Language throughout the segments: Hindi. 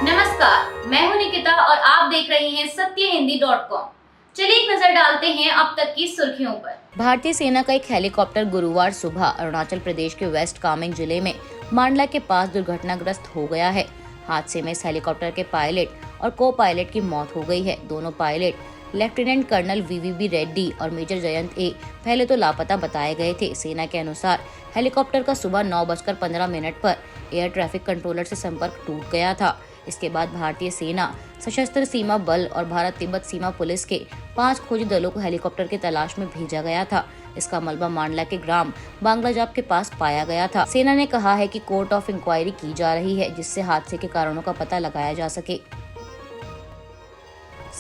नमस्कार, मैं हूं निकिता और आप देख रहे हैं सत्यहिंदी.com। चलिए एक नजर डालते हैं अब तक की सुर्खियों पर। भारतीय सेना का एक हेलीकॉप्टर गुरुवार सुबह अरुणाचल प्रदेश के वेस्ट कामेंग जिले में मांडला के पास दुर्घटनाग्रस्त हो गया है। हादसे में इस हेलीकॉप्टर के पायलट और को पायलट की मौत हो गई है। दोनों पायलट लेफ्टिनेंट कर्नल वीवीबी रेड्डी और मेजर जयंत ए पहले तो लापता बताए गए थे। सेना के अनुसार हेलीकॉप्टर का सुबह 9:15 पर एयर ट्रैफिक कंट्रोलर से संपर्क टूट गया था। इसके बाद भारतीय सेना, सशस्त्र सीमा बल और भारत तिब्बत सीमा पुलिस के 5 खोजी दलों को हेलीकॉप्टर की तलाश में भेजा गया था। इसका मलबा मांडला के ग्राम बांग्लाजाब के पास पाया गया था। सेना ने कहा है कि कोर्ट ऑफ इंक्वायरी की जा रही है, जिससे हादसे के कारणों का पता लगाया जा सके।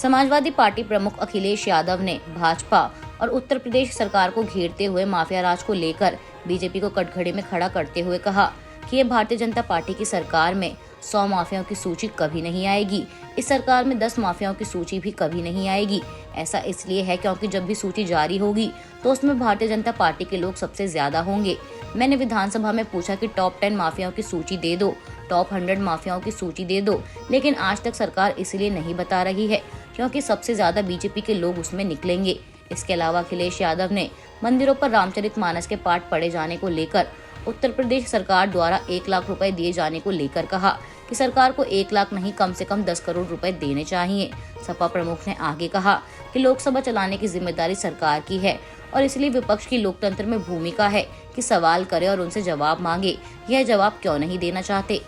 समाजवादी पार्टी प्रमुख अखिलेश यादव ने भाजपा और उत्तर प्रदेश सरकार को घेरते हुए माफिया राज को लेकर बीजेपी को कटघरे में खड़ा करते हुए कहा कि ये भारतीय जनता पार्टी की सरकार में 100 माफियाओं की सूची कभी नहीं आएगी। इस सरकार में 10 माफियाओं की सूची भी कभी नहीं आएगी। ऐसा इसलिए है क्योंकि जब भी सूची जारी होगी तो उसमें भारतीय जनता पार्टी के लोग सबसे ज्यादा होंगे। मैंने विधानसभा में पूछा कि टॉप 10 माफियाओं की सूची दे दो, टॉप 100 माफियाओं की सूची दे दो, लेकिन आज तक सरकार इसलिए नहीं बता रही है क्योंकि सबसे ज्यादा बीजेपी के लोग उसमें निकलेंगे। इसके अलावा अखिलेश यादव ने मंदिरों पर रामचरितमानस के पाठ पढ़े जाने को लेकर उत्तर प्रदेश सरकार द्वारा 1 लाख रुपए दिए जाने को लेकर कहा कि सरकार को 1 लाख नहीं, कम से कम 10 करोड़ रुपए देने चाहिए। सपा प्रमुख ने आगे कहा कि लोकसभा चलाने की जिम्मेदारी सरकार की है और इसलिए विपक्ष की लोकतंत्र में भूमिका है कि सवाल करे और उनसे जवाब मांगे। यह जवाब क्यों नहीं देना चाहते।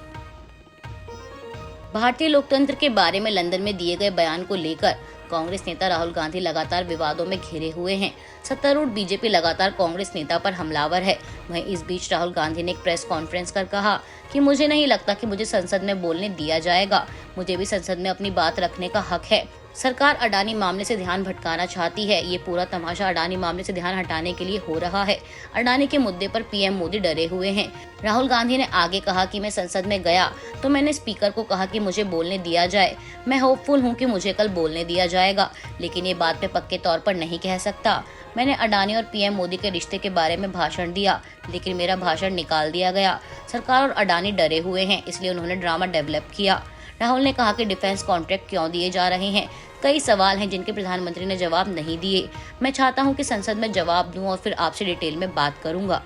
भारतीय लोकतंत्र के बारे में लंदन में दिए गए बयान को लेकर कांग्रेस नेता राहुल गांधी लगातार विवादों में घिरे हुए हैं। सत्तारूढ़ बीजेपी लगातार कांग्रेस नेता पर हमलावर है। वहीं इस बीच राहुल गांधी ने एक प्रेस कॉन्फ्रेंस कर कहा कि मुझे नहीं लगता कि मुझे संसद में बोलने दिया जाएगा। मुझे भी संसद में अपनी बात रखने का हक है। सरकार अडानी मामले से ध्यान भटकाना चाहती है। ये पूरा तमाशा अडानी मामले से ध्यान हटाने के लिए हो रहा है। अडानी के मुद्दे पर पीएम मोदी डरे हुए हैं। राहुल गांधी ने आगे कहा कि मैं संसद में गया तो मैंने स्पीकर को कहा कि मुझे बोलने दिया जाए। मैं होपफुल हूं कि मुझे कल बोलने दिया जाएगा, लेकिन ये बात मैं पक्के तौर पर नहीं कह सकता। मैंने अडानी और पीएम मोदी के रिश्ते के बारे में भाषण दिया, लेकिन मेरा भाषण निकाल दिया गया। सरकार और अडानी डरे हुए हैं, इसलिए उन्होंने ड्रामा डेवलप किया। राहुल ने कहा कि डिफेंस कॉन्ट्रैक्ट क्यों दिए जा रहे हैं। कई सवाल हैं जिनके प्रधानमंत्री ने जवाब नहीं दिए। मैं चाहता हूं कि संसद में जवाब दूं और फिर आपसे डिटेल में बात करूंगा।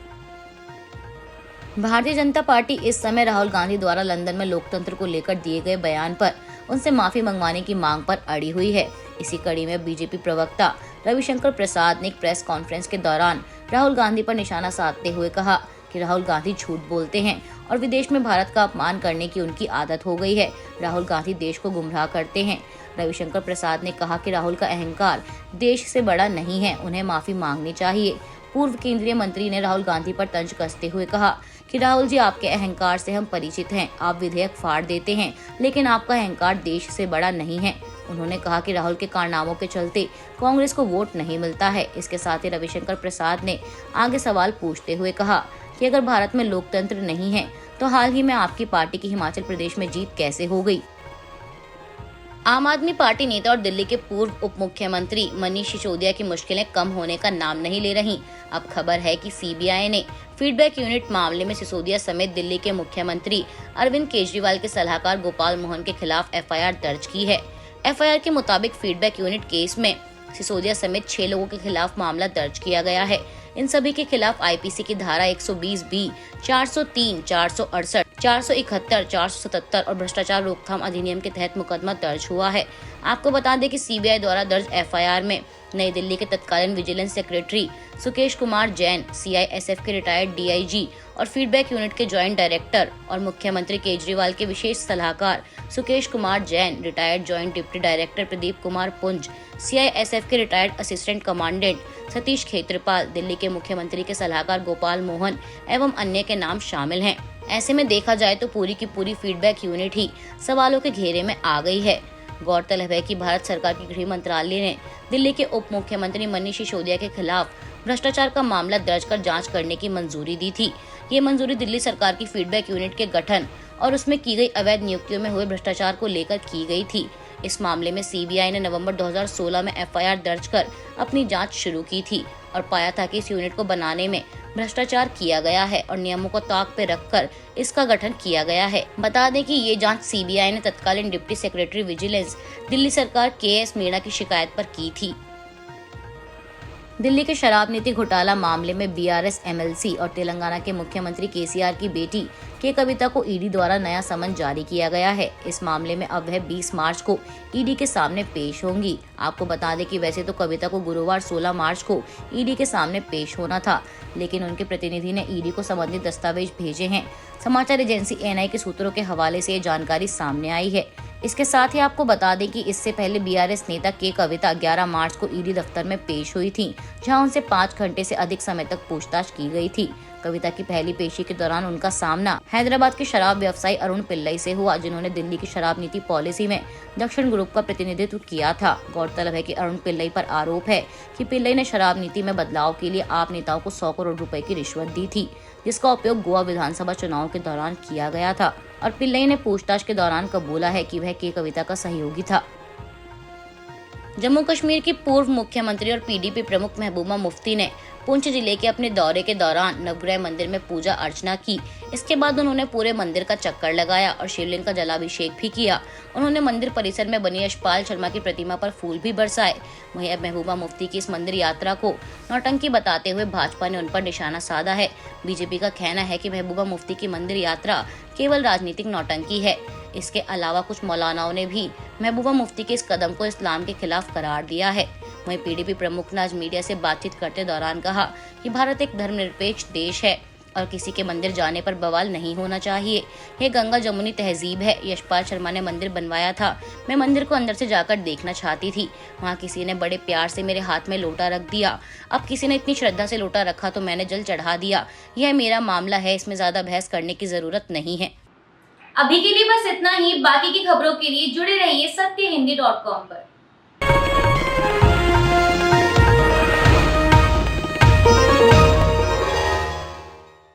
भारतीय जनता पार्टी इस समय राहुल गांधी द्वारा लंदन में लोकतंत्र को लेकर दिए गए बयान पर उनसे माफी मंगवाने की मांग पर अड़ी हुई है। इसी कड़ी में बीजेपी प्रवक्ता रविशंकर प्रसाद ने एक प्रेस कॉन्फ्रेंस के दौरान राहुल गांधी पर निशाना साधते हुए कहा कि राहुल गांधी झूठ बोलते हैं और विदेश में भारत का अपमान करने की उनकी आदत हो गई है। राहुल गांधी देश को गुमराह करते हैं। रविशंकर प्रसाद ने कहा कि राहुल का अहंकार देश से बड़ा नहीं है, उन्हें माफी मांगनी चाहिए। पूर्व केंद्रीय मंत्री ने राहुल गांधी पर तंज कसते हुए कहा कि राहुल जी, आपके अहंकार से हम परिचित हैं। आप विधेयक फाड़ देते हैं, लेकिन आपका अहंकार देश से बड़ा नहीं है। उन्होंने कहा कि राहुल के कारनामों के चलते कांग्रेस को वोट नहीं मिलता है। इसके साथ ही रविशंकर प्रसाद ने आगे सवाल पूछते हुए कहा कि अगर भारत में लोकतंत्र नहीं है तो हाल ही में आपकी पार्टी की हिमाचल प्रदेश में जीत कैसे हो गई। आम आदमी पार्टी नेता और दिल्ली के पूर्व उप मुख्यमंत्री मनीष सिसोदिया की मुश्किलें कम होने का नाम नहीं ले रही। अब खबर है कि सीबीआई ने फीडबैक यूनिट मामले में सिसोदिया समेत दिल्ली के मुख्यमंत्री अरविंद केजरीवाल के सलाहकार गोपाल मोहन के खिलाफ एफआईआर दर्ज की है। एफआईआर के मुताबिक फीडबैक यूनिट केस में सिसोदिया समेत 6 लोगों के खिलाफ मामला दर्ज किया गया है। इन सभी के खिलाफ आईपीसी की धारा 120B, 403, 468, 471, 477 और भ्रष्टाचार रोकथाम अधिनियम के तहत मुकदमा दर्ज हुआ है। आपको बता दें कि सीबीआई द्वारा दर्ज एफआईआर में नई दिल्ली के तत्कालीन vigilance secretary Sukesh Kumar Jain, CISF के रिटायर्ड डीआईजी और फीडबैक यूनिट के ज्वाइंट डायरेक्टर और मुख्यमंत्री केजरीवाल के विशेष सलाहकार Sukesh Kumar Jain, retired joint deputy director Pradeep Kumar Punj, CISF के retired assistant commandant Satish Khetrapal, Delhi के मुख्यमंत्री के सलाहकार गोपाल मोहन एवं अन्य के नाम शामिल हैं। ऐसे में देखा जाए तो पूरी की पूरी फीडबैक यूनिट ही सवालों के घेरे में आ गई है। गौरतलब है कि भारत सरकार की गृह मंत्रालय ने दिल्ली के उप मुख्यमंत्री मनीष सिसोदिया के खिलाफ भ्रष्टाचार का मामला दर्ज कर जांच करने की मंजूरी दी थी। ये मंजूरी दिल्ली सरकार की फीडबैक यूनिट के गठन और उसमें की गई अवैध नियुक्तियों में हुए भ्रष्टाचार को लेकर की गई थी। इस मामले में सीबीआई ने नवंबर 2016 में एफआईआर दर्ज कर अपनी जांच शुरू की थी और पाया था कि इस यूनिट को बनाने में भ्रष्टाचार किया गया है और नियमों को ताक पे रखकर इसका गठन किया गया है। बता दें कि ये जांच सीबीआई ने तत्कालीन डिप्टी सेक्रेटरी विजिलेंस दिल्ली सरकार KS मीणा की शिकायत पर की थी। दिल्ली के शराब नीति घोटाला मामले में BRS MLC और तेलंगाना के मुख्यमंत्री KCR की बेटी के कविता को ईडी द्वारा नया समन जारी किया गया है। इस मामले में अब वह 20 मार्च को ईडी के सामने पेश होंगी। आपको बता दें कि वैसे तो कविता को गुरुवार 16 मार्च को ईडी के सामने पेश होना था, लेकिन उनके प्रतिनिधि ने ईडी को संबंधित दस्तावेज भेजे हैं। समाचार एजेंसी NI के सूत्रों के हवाले से ये जानकारी सामने आई है। इसके साथ ही आपको बता दें कि इससे पहले BRS नेता के कविता 11 मार्च को ईडी दफ्तर में पेश हुई थी, जहां उनसे 5 घंटे से अधिक समय तक पूछताछ की गई थी। कविता की पहली पेशी के दौरान उनका सामना हैदराबाद के शराब व्यवसायी अरुण पिल्लई से हुआ, जिन्होंने दिल्ली की शराब नीति पॉलिसी में दक्षिण ग्रुप का प्रतिनिधित्व किया था। गौरतलब है कि अरुण पिल्लई पर आरोप है कि पिल्लई ने शराब नीति में बदलाव के लिए आप नेताओं को 100 करोड़ रुपए की रिश्वत दी थी, जिसका उपयोग गोवा विधानसभा चुनाव के दौरान किया गया था। और पिल्लई ने पूछताछ के दौरान कबूला है कि वह के कविता का सहयोगी था। जम्मू कश्मीर की पूर्व मुख्यमंत्री और PDP प्रमुख महबूबा मुफ्ती ने पुंछ जिले के अपने दौरे के दौरान नवग्रह मंदिर में पूजा अर्चना की। इसके बाद उन्होंने पूरे मंदिर का चक्कर लगाया और शिवलिंग का जलाभिषेक भी किया। उन्होंने मंदिर परिसर में बनी यशपाल शर्मा की प्रतिमा पर फूल भी बरसाए। वहीं अब महबूबा मुफ्ती की इस मंदिर यात्रा को नौटंकी बताते हुए भाजपा ने उन पर निशाना साधा है। बीजेपी का कहना है कि महबूबा मुफ्ती की मंदिर यात्रा केवल राजनीतिक नौटंकी है। इसके अलावा कुछ मौलानाओं ने भी महबूबा मुफ्ती के इस कदम को इस्लाम के खिलाफ करार दिया है। वहीं PDP प्रमुख ने आज मीडिया से बातचीत करते दौरान कहा कि भारत एक धर्मनिरपेक्ष देश है और किसी के मंदिर जाने पर बवाल नहीं होना चाहिए। ये गंगा जमुनी तहजीब है। यशपाल शर्मा ने मंदिर बनवाया था। मैं मंदिर को अंदर से जाकर देखना चाहती थी। वहाँ किसी ने बड़े प्यार से मेरे हाथ में लोटा रख दिया। अब किसी ने इतनी श्रद्धा से लोटा रखा तो मैंने जल चढ़ा दिया। यह मेरा मामला है, इसमें ज्यादा बहस करने की जरूरत नहीं है। अभी के लिए बस इतना ही। बाकी की खबरों के लिए जुड़े रहिए सत्यहिंदी.com पर।